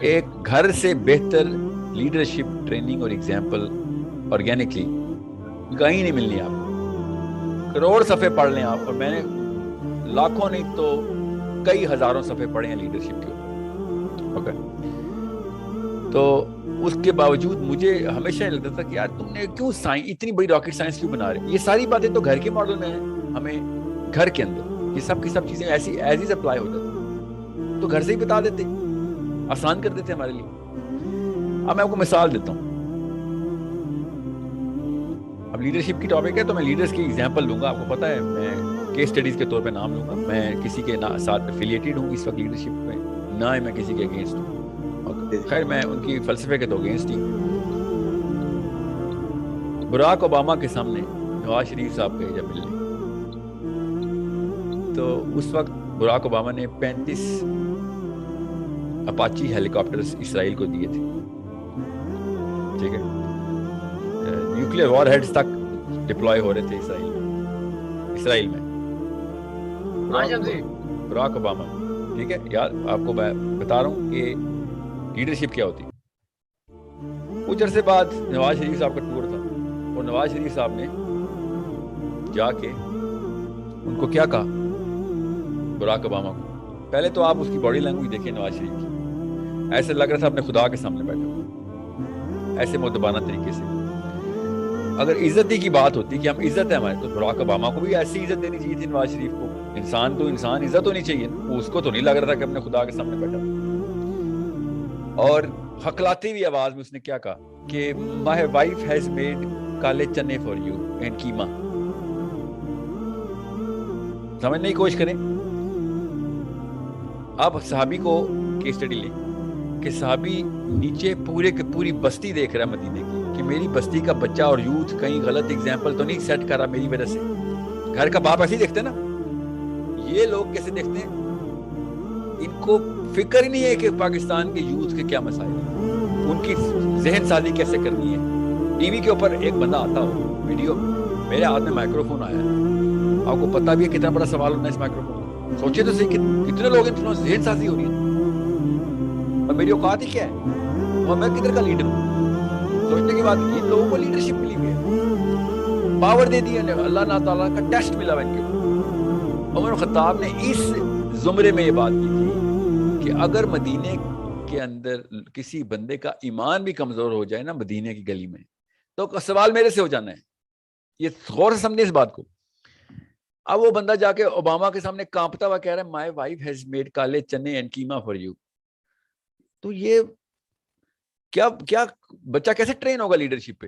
ایک گھر سے بہتر لیڈرشپ ٹریننگ اور ایگزامپل آرگینکلی کہیں نہیں ملنی آپ کو. کروڑ صفحے پڑھ لیں آپ, اور میں نے لاکھوں نہیں تو کئی ہزاروں صفحے پڑھے ہیں لیڈرشپ کے اوپر. اوکے, تو اس کے باوجود مجھے ہمیشہ لگتا تھا کہ یار تم نے کیوں اتنی بڑی راکٹ سائنس کیوں بنا رہے. یہ ساری باتیں تو گھر کے ماڈل میں ہیں, ہمیں گھر کے اندر یہ سب کی سب چیزیں ایسی ایز از اپلائی ہو جاتی, تو گھر سے ہی بتا دیتے, آسان کر دیتے ہمارے لیے. اب میں آپ کو مثال دیتا ہوں. اب لیڈرشپ کی ٹاپک ہے تو میں لیڈرز کی ایگزامپل لوں گا. آپ کو پتا ہے میں کیس اسٹڈیز کے طور پہ نام لوں گا. میں کسی کے ساتھ افیلیٹڈ ہوں اس وقت لیڈرشپ میں, نہ میں کسی کے اگینسٹ ہوں. خیر میں ان کی فلسفے کے تو اگینسٹ ہی. براک اوباما کے سامنے نواز شریف صاحب گئے جب ملنے, تو اس وقت براک اوباما نے 35 اپاچی ہیلی کاپٹرز اسرائیل کو دیے تھے. ٹھیک ہے, نیوکلیئر وار ہیڈز تک ڈپلوائے ہو رہے تھے اسرائیل میں. براک اوباما, ٹھیک ہے یار, آپ کو میں بتا رہا ہوں کہ لیڈرشپ کیا ہوتی. کچھ عرصے بعد نواز شریف صاحب کا ٹور تھا, اور نواز شریف صاحب نے جا کے ان کو کیا کہا براک اوباما کو. پہلے تو آپ اس کی باڈی لینگویج دیکھیں نواز شریف کی, ایسے لگ رہا تھا اپنے خدا کے سامنے بیٹھا, ایسے مؤدبانہ طریقے سے. اگر عزت ہی کی بات ہوتی کہ ہم عزت ہے ہمارے, تو براک اوباما کو بھی ایسی عزت دینی چاہیے تھی نواز شریف کو. انسان تو انسان, عزت ہونی چاہیے. اس کو تو نہیں لگ رہا تھا کہ اپنے خدا کے سامنے بیٹھا. اور ہکلاتی ہوئی آواز میں اس نے کیا کہا کہ مائی وائف ہیز میڈ کالے چنے فار یو اینڈ کیما. سمجھنے کی کوشش کریں. اب صحابی کو کیس اسٹڈی لیں کہ صحابی نیچے پورے کی پوری بستی دیکھ رہا ہے مدینے کی, کہ میری بستی کا بچہ اور یوتھ کہیں غلط ایگزامپل تو نہیں سیٹ کر رہا میری وجہ سے. گھر کا باپ ایسے ہی دیکھتے نا, یہ لوگ کیسے دیکھتے ہیں؟ ان کو فکر ہی نہیں ہے کہ پاکستان کے یوتھ کے کیا مسائل ہیں, ان کی ذہن سازی کیسے کرنی ہے. ٹی وی کے اوپر ایک بندہ آتا ہو ویڈیو, میرے ہاتھ میں مائکرو فون آیا ہے, آپ کو پتا بھی ہے کتنا بڑا سوال ہونا ہے اس مائکرو فون. سوچے تو صحیح کتنے لوگ انفلوئنس ذہن سازی ہو رہی ہے, اور میری اوقات ہی کیا ہے, اور میں کدھر کا لیڈر ہوں. سوچنے کی بات, ان لوگوں کو لیڈرشپ ملی ہوئی ہے, پاور دے دی ہے اللہ تعالیٰ کا, ٹیسٹ ملا ہے ان کے. عمر خطاب نے اس زمرے میں یہ بات کی تھی کہ اگر مدینے کے اندر کسی بندے کا ایمان بھی کمزور ہو جائے نا مدینے کی گلی میں, تو سوال میرے سے ہو جانا ہے. یہ غور سے سمجھے اس بات کو. اب وہ بندہ جا کے اوباما کے سامنے کانپتا ہوا کہہ رہا ہے مائی وائف ہیز میڈ کالے چنے اینڈ کیما فار یو. تو یہ کیا بچہ کیسے ٹرین ہوگا لیڈرشپ پہ؟